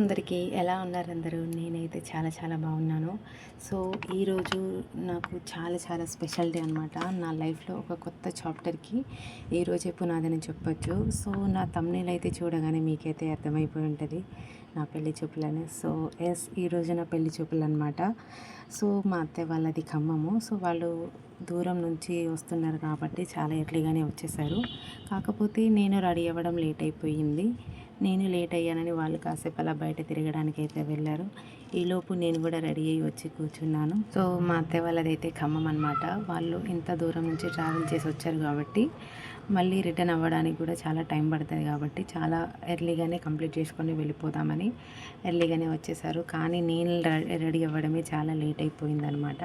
అందరికీ ఎలా ఉన్నారు అందరూ? నేనైతే చాలా బాగున్నాను. సో ఈరోజు నాకు చాలా స్పెషల్ డే అనమాట. నా లైఫ్లో ఒక కొత్త చాప్టర్కి ఈరోజే పునాదని చెప్పొచ్చు. సో నా థంబ్నెయిల్ అయితే చూడగానే మీకైతే అర్థమైపోయి ఉంటుంది నా పెళ్లి చూపులని. సో ఈరోజు నా పెళ్లి చూపులు అనమాట. సో మా అత్తయ్య వాళ్ళది ఖమ్మము. సో వాళ్ళు దూరం నుంచి వస్తున్నారు కాబట్టి చాలా ఎర్లీగానే వచ్చేసారు. కాకపోతే నేను రెడీ అవ్వడం లేట్ అయిపోయింది. నేను లేట్ అయ్యానని వాళ్ళు కాసేపు అలా బయట తిరగడానికి అయితే వెళ్ళారు. ఈలోపు నేను కూడా రెడీ అయ్యి వచ్చి కూర్చున్నాను. సో మా అత్తయ్య వాళ్ళదైతే ఖమ్మం అనమాట. వాళ్ళు ఇంత దూరం నుంచి ట్రావెల్ చేసి వచ్చారు కాబట్టి మళ్ళీ రిటర్న్ అవ్వడానికి కూడా చాలా టైం పడుతుంది కాబట్టి చాలా ఎర్లీగానే కంప్లీట్ చేసుకొని వెళ్ళిపోదామని ఎర్లీగానే వచ్చేసారు. కానీ నేను రెడీ అవ్వడమే చాలా లేట్ అయిపోయిందనమాట.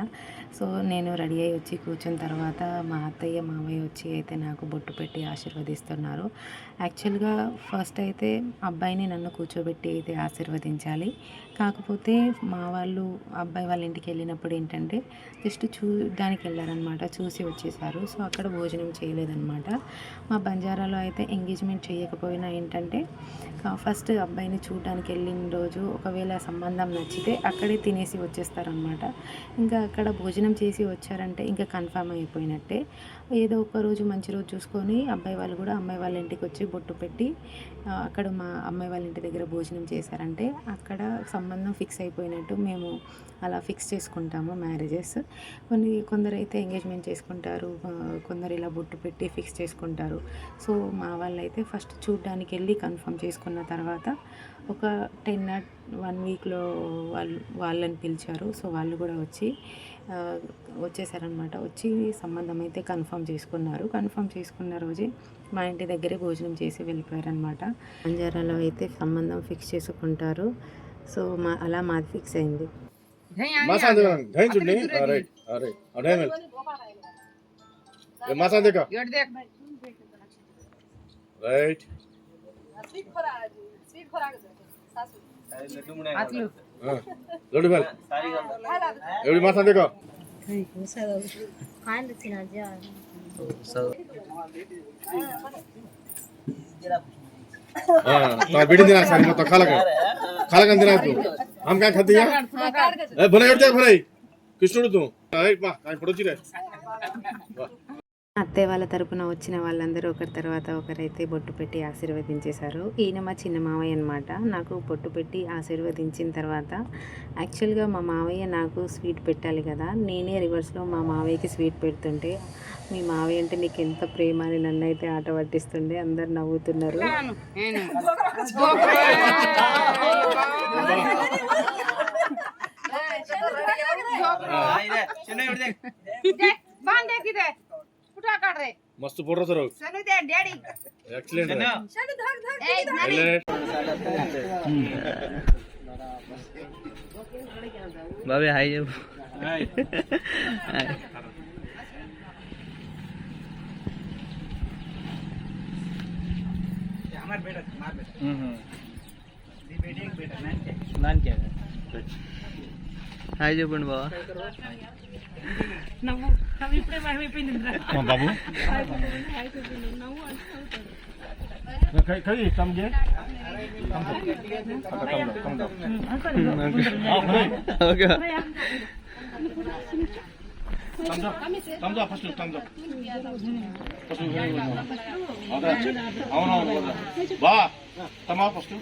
సో నేను రెడీ అయ్యి వచ్చి కూర్చున్న తర్వాత మా అత్తయ్య మామయ్య వచ్చి అయితే నాకు బొట్టు పెట్టి ఆశీర్వదిస్తున్నారు. యాక్చువల్గా ఫస్ట్ అయితే అబ్బాయిని నన్ను కూర్చోబెట్టి అయితే ఆశీర్వదించాలి. కాకపోతే మా వాళ్ళు అబ్బాయి వాళ్ళ ఇంటికి వెళ్ళినప్పుడు ఏంటంటే జస్ట్ చూడడానికి వెళ్ళారనమాట, చూసి వచ్చేసారు. సో అక్కడ భోజనం చేయలేదన్నమాట. మా బంజారాలో అయితే ఎంగేజ్మెంట్ చేయకపోయినా ఏంటంటే ఫస్ట్ అబ్బాయిని చూడడానికి వెళ్ళిన రోజు ఒకవేళ సంబంధం నచ్చితే అక్కడే తినేసి వచ్చేస్తారనమాట. ఇంకా అక్కడ భోజనం చేసి వచ్చారంటే ఇంకా కన్ఫర్మ్ అయిపోయినట్టే. ఏదో ఒక రోజు మంచి రోజు చూసుకొని అబ్బాయి వాళ్ళు కూడా అమ్మాయి వాళ్ళ ఇంటికి వచ్చి బొట్టు పెట్టి అక్కడ మా అమ్మాయి వాళ్ళ ఇంటి దగ్గర భోజనం చేశారంటే అక్కడ సంబంధం ఫిక్స్ అయిపోయినట్టు. మేము అలా ఫిక్స్ చేసుకుంటాము మ్యారేజెస్. కొందరైతే ఎంగేజ్మెంట్ చేసుకుంటారు, కొందరు ఇలా బొట్టు పెట్టి ఫిక్స్ చేసుకుంటారు. సో మా వాళ్ళు అయితే ఫస్ట్ చూడడానికి వెళ్ళి కన్ఫర్మ్ చేసుకున్న తర్వాత ఒక 1 వీక్లో వాళ్ళని పిలిచారు. సో వాళ్ళు కూడా వచ్చేసారనమాట. వచ్చి సంబంధం అయితే కన్ఫర్మ్ చేసుకున్నారు. కన్ఫర్మ్ చేసుకున్న రోజే మా ఇంటి దగ్గరే భోజనం చేసి వెళ్ళిపోయారనమాట. బంజారాలో అయితే సంబంధం ఫిక్స్ చేసుకుంటారు. సో అలా మాది ఫిక్స్ అయింది. बिड़ी दिना सारी मत खाला खाला दिना तू हम क्या खाती है भले हट जा भले कृष्णुడు तू ए बा काय पडोची रे అత్తయ్య వాళ్ళ తరపున వచ్చిన వాళ్ళందరూ ఒకరి తర్వాత ఒకరైతే బొట్టు పెట్టి ఆశీర్వదించేశారు. ఈయన మా చిన్న మావయ్య అనమాట. నాకు బొట్టు పెట్టి ఆశీర్వదించిన తర్వాత యాక్చువల్గా మా మావయ్య నాకు స్వీట్ పెట్టాలి కదా, నేనే రివర్స్లో మా మావయ్యకి స్వీట్ పెడుతుంటే మీ మావయ్య అంటే నీకు ఎంత ప్రేమ అని నన్ను అయితే ఆట పట్టిస్తుండే. అందరు నవ్వుతున్నారు. मस्त फोटो सर एक्सीलेंट बाबे हाय जब हमार बेटा दी बेटी एक बेटा नान क्या है हाय जो पण बाबा నవ్వు నవ్వు ఇప్పుడే మహిమైపోయింది బాబు కై తమ్గే ఓకే తమ్జా ఫస్ట్ తమ్జా అవునవును బా తమా ఫస్ట్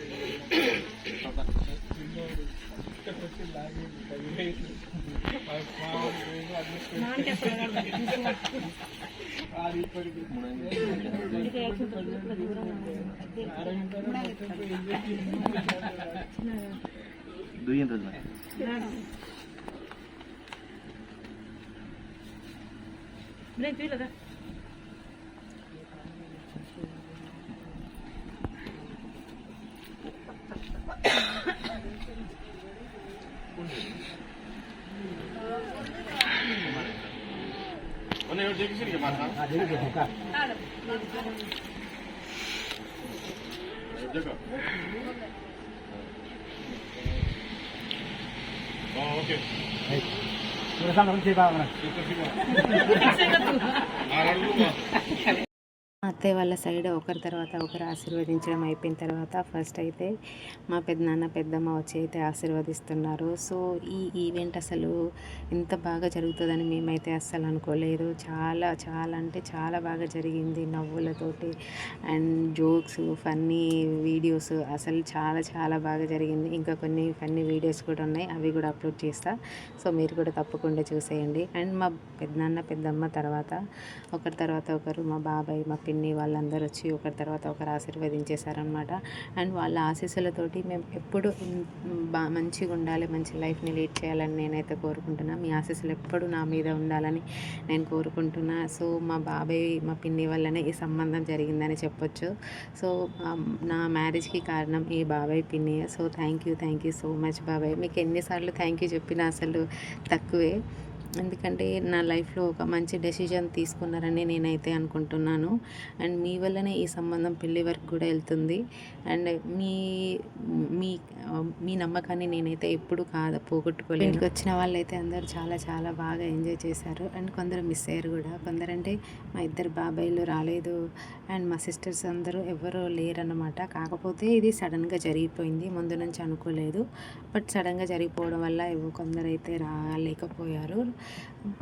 ఓకే అత్త అత్తయ్య వాళ్ళ సైడ్ ఒకరి తర్వాత ఒకరు ఆశీర్వదించడం అయిపోయిన తర్వాత ఫస్ట్ అయితే మా పెద్దనాన్న పెద్దమ్మ వచ్చి అయితే ఆశీర్వదిస్తున్నారు. సో ఈ ఈవెంట్ అసలు ఇంత బాగా జరుగుతుందని మేమైతే అస్సలు అనుకోలేదు. చాలా చాలా అంటే చాలా బాగా జరిగింది. నవ్వులతోటి అండ్ జోక్స్, ఫన్నీ వీడియోస్ అసలు చాలా చాలా బాగా జరిగింది. ఇంకా కొన్ని ఫన్నీ వీడియోస్ కూడా ఉన్నాయి, అవి కూడా అప్లోడ్ చేస్తా. సో మీరు కూడా తప్పకుండా చూసేయండి. అండ్ మా పెద్దనాన్న పెద్దమ్మ తర్వాత ఒకరి తర్వాత ఒకరు మా బాబాయ్, మా పిన్ని వాళ్ళందరూ వచ్చి ఒకరి తర్వాత ఒకరు ఆశీర్వదించేశారనమాట. అండ్ వాళ్ళ ఆశీస్సులతోటి మేము ఎప్పుడు మంచిగా ఉండాలి, మంచి లైఫ్ని లీడ్ చేయాలని నేనైతే కోరుకుంటున్నా. మీ ఆశీస్సులు ఎప్పుడు నా మీద ఉండాలని నేను కోరుకుంటున్నా. సో మా బాబాయ్, మా పిన్ని వల్లనే ఈ సంబంధం జరిగిందని చెప్పొచ్చు. సో నా మ్యారేజ్కి కారణం ఈ బాబాయ్, పిన్ని. So thank you so much బాబాయ్. మీకు ఎన్నిసార్లు థ్యాంక్ యూ చెప్పినా అసలు తక్కువే. ఎందుకంటే నా లైఫ్లో ఒక మంచి డెసిషన్ తీసుకున్నారని నేనైతే అనుకుంటున్నాను. అండ్ మీ వల్లనే ఈ సంబంధం పెళ్ళి వరకు కూడా వెళ్తుంది. అండ్ మీ మీ మీ నమ్మకాన్ని నేనైతే ఎప్పుడు పోగొట్టుకోలేను. ఇంటికి వచ్చిన వాళ్ళైతే అందరూ చాలా చాలా బాగా ఎంజాయ్ చేశారు. అండ్ కొందరు మిస్ అయ్యారు కూడా. కొందరంటే మా ఇద్దరు బాబాయిలు రాలేదు అండ్ మా సిస్టర్స్ అందరూ ఎవరు లేరన్నమాట. కాకపోతే ఇది సడన్గా జరిగిపోయింది, ముందు నుంచి అనుకోలేదు. బట్ సడన్గా జరిగిపోవడం వల్ల కొందరైతే రాలేకపోయారు.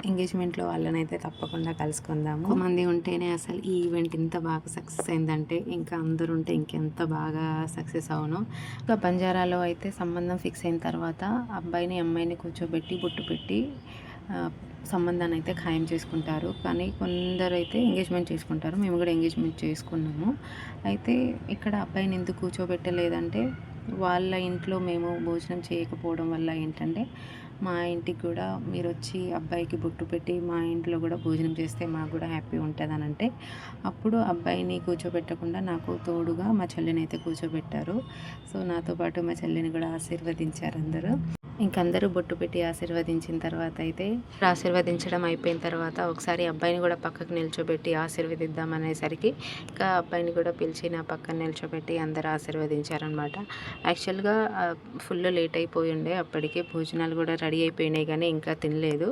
ఎంగేజ్మెంట్లో వాళ్ళనైతే తప్పకుండా కలుసుకుందాము. మంది ఉంటేనే అసలు ఈ ఈవెంట్ ఇంత బాగా సక్సెస్ అయిందంటే ఇంకా అందరూ ఉంటే ఇంకెంత బాగా సక్సెస్ అవును. ఇంకా బంజారాలో అయితే సంబంధం ఫిక్స్ అయిన తర్వాత అబ్బాయిని అమ్మాయిని కూర్చోబెట్టి బొట్టు పెట్టి సంబంధాన్ని అయితే ఖాయం చేసుకుంటారు. కానీ కొందరు అయితే ఎంగేజ్మెంట్ చేసుకుంటారు. మేము కూడా ఎంగేజ్మెంట్ చేసుకున్నాము. అయితే ఇక్కడ అబ్బాయిని ఎందుకు కూర్చోబెట్టలేదంటే వాళ్ళ ఇంట్లో మేము భోజనం చేయకపోవడం వల్ల ఏంటంటే మా ఇంటికి కూడా మీరు వచ్చి అబ్బాయికి బొట్టు పెట్టి మా ఇంట్లో కూడా భోజనం చేస్తే మాకు కూడా హ్యాపీ ఉంటుంది అని అంటే అప్పుడు అబ్బాయిని కూర్చోబెట్టకుండా నాకు తోడుగా మా చెల్లిని అయితే కూర్చోబెట్టారు. సో నాతో పాటు మా చెల్లిని కూడా ఆశీర్వదించారు అందరూ. ఇంకందరూ బొట్టు పెట్టి ఆశీర్వదించిన తర్వాత అయితే ఆశీర్వదించడం అయిపోయిన తర్వాత ఒకసారి అబ్బాయిని కూడా పక్కకు నిల్చోబెట్టి ఆశీర్వదిద్దాం అనేసరికి ఇంకా అబ్బాయిని కూడా పిలిచి నా పక్కన నిల్చోబెట్టి అందరూ ఆశీర్వదించారనమాట. యాక్చువల్గా ఫుల్ లేట్ అయిపోయి ఉండే, అప్పటికే భోజనాలు కూడా రెడీ అయిపోయినాయి కానీ ఇంకా తినలేదు.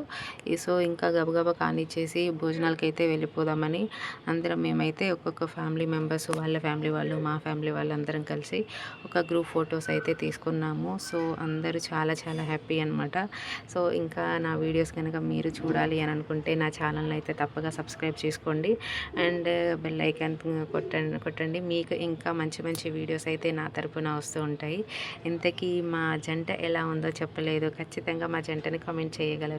సో ఇంకా గబగబా కానిచ్చేసి భోజనాలకి అయితే వెళ్ళిపోదామని అందరం మేమైతే ఒక్కొక్క ఫ్యామిలీ మెంబర్స్, వాళ్ళ ఫ్యామిలీ వాళ్ళు, మా ఫ్యామిలీ వాళ్ళు అందరం కలిసి ఒక గ్రూప్ ఫొటోస్ అయితే తీసుకున్నాము. సో అందరూ చాలా చాలా హ్యాపీ అనమాట. సో ఇంకా నా వీడియోస్ కనుక మీరు చూడాలి అని అనుకుంటే నా ఛానల్ని అయితే తప్పగా సబ్స్క్రైబ్ చేసుకోండి అండ్ బెల్ ఐకాన్ కొట్టండి. మీకు ఇంకా మంచి మంచి వీడియోస్ అయితే నా తరపున వస్తూ ఉంటాయి. ఇంతకీ మా జంట ఎలా ఉందో చెప్పలేదు, ఖచ్చితంగా మా జంటని కామెంట్ చేయగలరు.